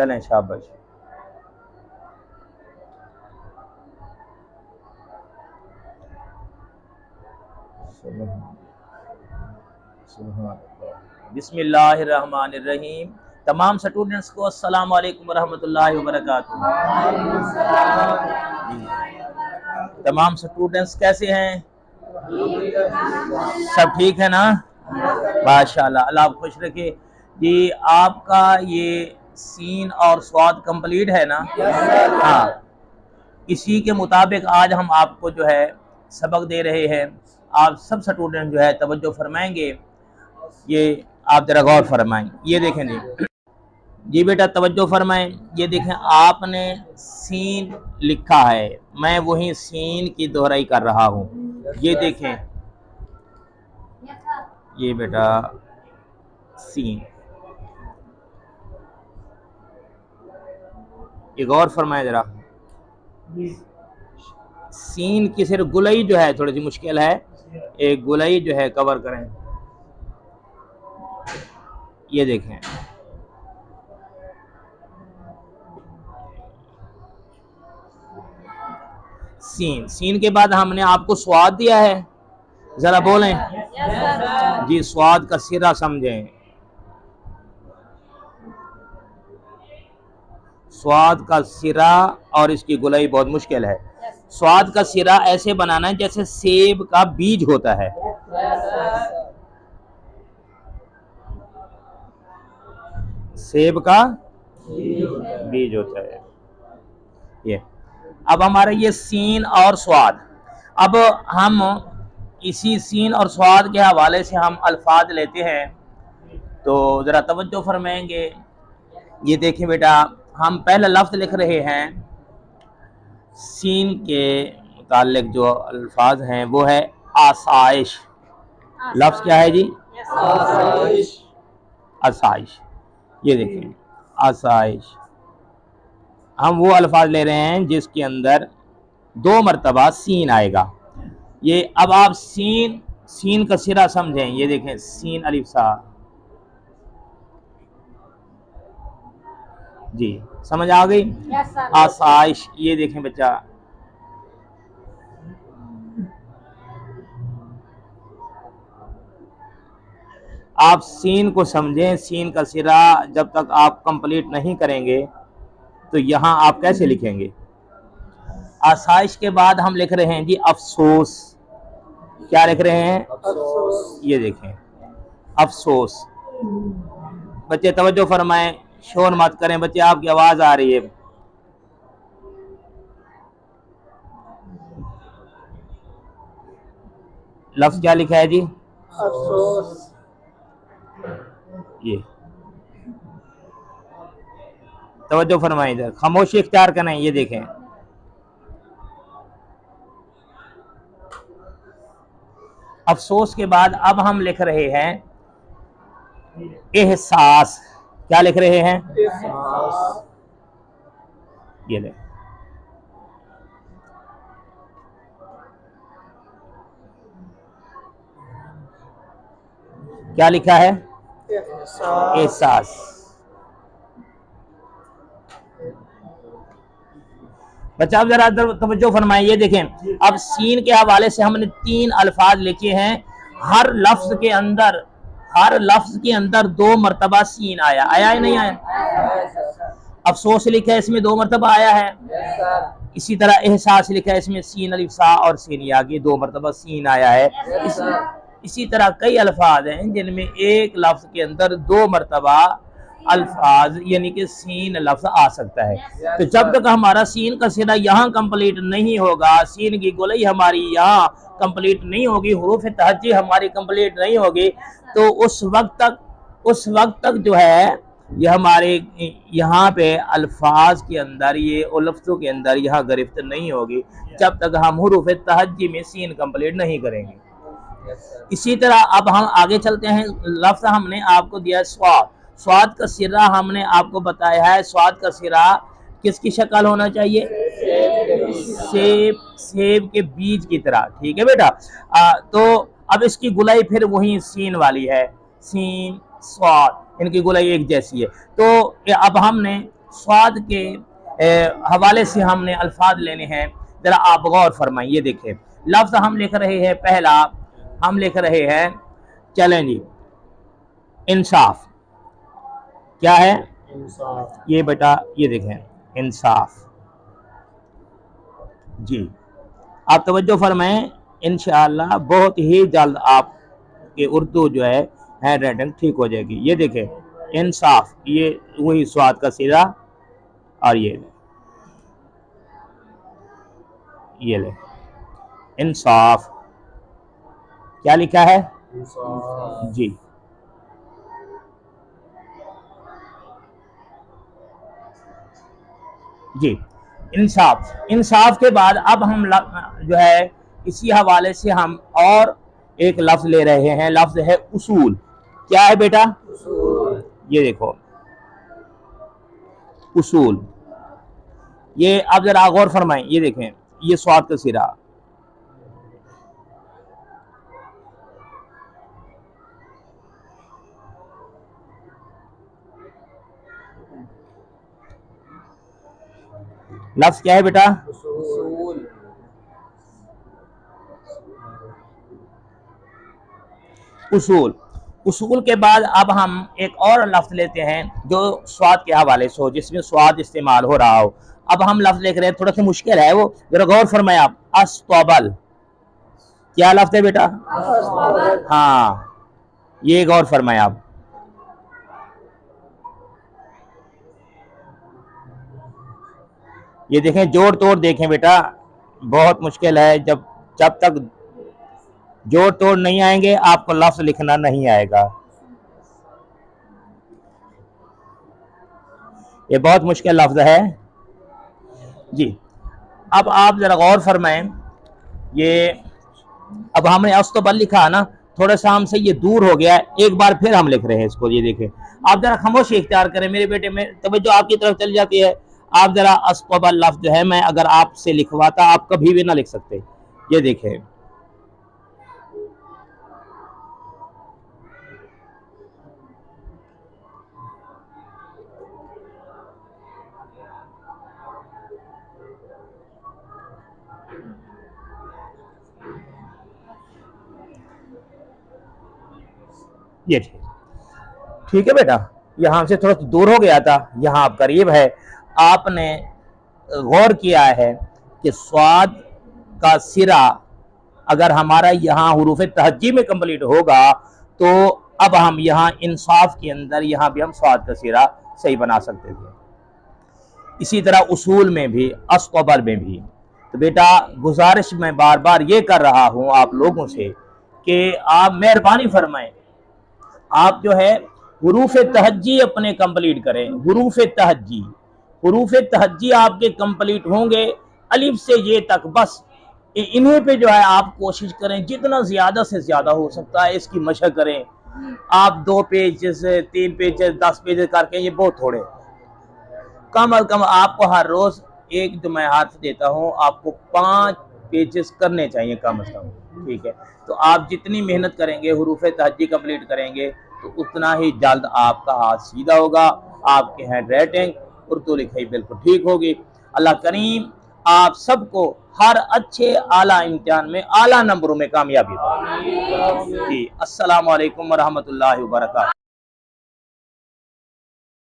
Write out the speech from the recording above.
चलें, शाबाश। बिस्मिल्लाहिर्रहमानिर्रहीम। तमाम स्टूडेंट्स को अस्सलाम वालेकुम वरहमतुल्लाहि वबरकातुहू। तमाम स्टूडेंट्स कैसे हैं? सब ठीक है ना? माशाल्लाह, अल्लाह आप खुश रखे जी। आपका ये सीन और स्वाद कंप्लीट है ना? हाँ, इसी के मुताबिक आज हम आपको जो है सबक दे रहे हैं। आप सब स्टूडेंट जो है तवज्जो फरमाएंगे। ये आप जरा गौर फरमाएं। ये देखें जी बेटा तवज्जो फरमाएं। ये देखें, आपने सीन लिखा है, मैं वही सीन की दोहराई कर रहा हूँ। ये देखें, ये बेटा सीन, ये गौर फरमाएं जरा। सीन की सिर्फ गुलई जो है थोड़ी सी मुश्किल है, एक गुलई जो है कवर करें। ये देखें, सीन, सीन के बाद हमने आपको स्वाद दिया है, जरा बोलें जी, स्वाद का सिरा समझें। स्वाद का सिरा और इसकी गुलाई बहुत मुश्किल है। स्वाद का सिरा ऐसे बनाना है जैसे सेब का बीज होता है। सेब का बीज होता है ये। अब हमारा ये सीन और स्वाद, अब हम इसी सीन और स्वाद के हवाले से हम अल्फाज लेते हैं, तो ज़रा तवज्जो फरमाएंगे। ये देखिए बेटा, हम पहला लफ्ज़ लिख रहे हैं, सीन के मुताल्लिक जो अल्फाज हैं वो है आसाइश। लफ्ज़ क्या है जी? आसाइश। आसाइश। ये देखिए आसाइश, हम वो अल्फाज ले रहे हैं जिसके अंदर 2 मरतबा सीन आएगा। ये अब आप सीन, सीन का सिरा समझें। ये देखें, सीन अलिफ सा जी, समझ आ गई? आसाइश। ये देखें बच्चा, आप सीन को समझें। सीन का सिरा जब तक आप कंप्लीट नहीं करेंगे तो यहाँ आप कैसे लिखेंगे? आसाइश के बाद हम लिख रहे हैं जी अफसोस। क्या लिख रहे हैं? अफसोस। ये देखें, अफसोस। बच्चे तवज्जो फरमाएं, शोर मत करें बच्चे, आपकी आवाज आ रही है। लफ्ज क्या लिखा है जी? अफसोस। ये तवज्जो फरमाएं, इधर खामोशी इख्तियार करें। ये देखें, अफसोस के बाद अब हम लिख रहे हैं एहसास। क्या लिख रहे हैं? एहसास। ये ले, क्या लिखा है? एहसास। बच्चा अब जरा तवज्जो फरमाइए। ये देखें, अब सीन के हवाले से हमने 3 अल्फाज लिखे हैं। हर लफ्ज के अंदर, हर लफ्ज के अंदर 2 मरतबा सीन आया। आया है नहीं आया? अफसोस लिखा है, इसमें 2 मरतबा आया है। इसी तरह एहसास लिखा है, इसमें सीन अलिफ सा और सीन या के 2 मरतबा सीन आया है। इसी तरह कई अल्फाज हैं जिनमें एक लफ्ज के अंदर 2 मरतबा अल्फाज यानी कि सीन लफ्ज आ सकता है। तो जब तक हमारा सीन का सिरा यहाँ कंप्लीट नहीं होगा, सीन की गोलाई हमारी यहाँ कंप्लीट नहीं होगी, हुरूफ तहज्जी हमारी कंप्लीट नहीं होगी, तो उस वक्त तक जो है ये हमारे यहाँ पे अल्फाज के अंदर, ये लफ्ज़ों के अंदर यहाँ गिरफ्त नहीं होगी जब तक हम हुरूफ तहज्जी में सीन कंप्लीट नहीं करेंगे। इसी तरह अब हम आगे चलते हैं। लफ्ज़ हमने आपको दिया स्वाद। स्वाद का सिरा हमने आपको बताया है। स्वाद का सिरा किसकी शक्ल होना चाहिए? सेब के बीज की तरह। ठीक है बेटा। तो अब इसकी गुलाई फिर वही सीन वाली है, सीन स्वाद, इनकी गुलाई एक जैसी है। तो अब हमने स्वाद के हवाले से हमने अल्फाज लेने हैं, जरा आप गौर फरमाइए। ये देखिए लफ्ज हम लिख रहे हैं, पहला हम लिख रहे हैं, चलें जी, इंसाफ। क्या है? इंसाफ। ये बेटा ये देखें इंसाफ जी। आप तवज्जो फरमाएं, इंशाअल्लाह बहुत ही जल्द आपके उर्दू जो है हैंड राइटिंग ठीक हो जाएगी। ये देखें इंसाफ, ये वही स्वाद का सीधा, और ये ले इंसाफ। क्या लिखा है? इंसाफ जी। जी इंसाफ। इंसाफ के बाद अब हम जो है इसी हवाले से हम और एक लफ्ज ले रहे हैं, लफ्ज है उसूल। क्या है बेटा? उसूल। ये देखो उसूल, ये आप जरा गौर फरमाएं। ये देखें ये स्वाद का सिरा, लफ्ज क्या है बेटा? उसूल। उसूल। उसूल के बाद अब हम एक और लफ्ज लेते हैं जो स्वाद के हवाले से हो, जिसमें स्वाद इस्तेमाल हो रहा हो। अब हम लफ्ज लिख रहे हैं, थोड़ा सा मुश्किल है वो, जरा गौर फरमाए आप। अस्तबल। क्या लफ्ज है बेटा? अस्तबल। हाँ, ये गौर फरमाए आप। ये देखें जोड़ तोड़ देखें बेटा, बहुत मुश्किल है। जब तक जोड़ तोड़ नहीं आएंगे आपको लफ्ज लिखना नहीं आएगा। ये बहुत मुश्किल लफ्ज है जी। अब आप जरा गौर फरमाएं, ये अब हमने अस्तबल लिखा ना, थोड़ा सा हमसे ये दूर हो गया है, एक बार फिर हम लिख रहे हैं इसको। ये देखें, आप जरा खामोशी इख्तियार करें मेरे बेटे, में तवज्जो आपकी तरफ चली जाती है। आप जरा अस्तबल लफ्ज जो है, मैं अगर आपसे लिखवाता आप कभी भी ना लिख सकते। ये देखें ये ठीक है बेटा, यहाँ से थोड़ा दूर हो गया था, यहाँ आप करीब है। आपने गौर किया है कि स्वाद का सिरा अगर हमारा यहाँ हुरूफ तहज्जी में कंप्लीट होगा तो अब हम यहाँ इंसाफ के अंदर यहाँ भी हम स्वाद का सिरा सही बना सकते थे। इसी तरह उसूल में भी, अस्क़बर में भी। तो बेटा गुजारिश मैं बार बार ये कर रहा हूँ आप लोगों से कि आप मेहरबानी फरमाएं, आप जो है हुरूफ तहज्जी अपने कंप्लीट करें। हुरूफ तहज्जी आपके कंप्लीट होंगे अलिफ से ये तक, बस इन्हीं पे जो है आप कोशिश करें, जितना ज़्यादा से ज़्यादा हो सकता है इसकी मशक करें। आप 2 पेज 3 पेज 10 पेज करके ये बहुत थोड़े, कम अज कम आपको हर रोज़ एक जो मैं हाथ देता हूँ आपको 5 पेजेस करने चाहिए कम अज कम, ठीक है। तो आप जितनी मेहनत करेंगे, हुरूफ तहज्जी कंप्लीट करेंगे, तो उतना ही जल्द आपका हाथ सीधा होगा, आपके हैंड राइटिंग उर्दू लिखाई बिल्कुल ठीक होगी। अल्लाह करीम आप सबको हर अच्छे आला इम्तिहान में आला नंबरों में कामयाबी दे। जी, अस्सलामु अलैकुम व रहमतुल्लाहि व बरकातहू।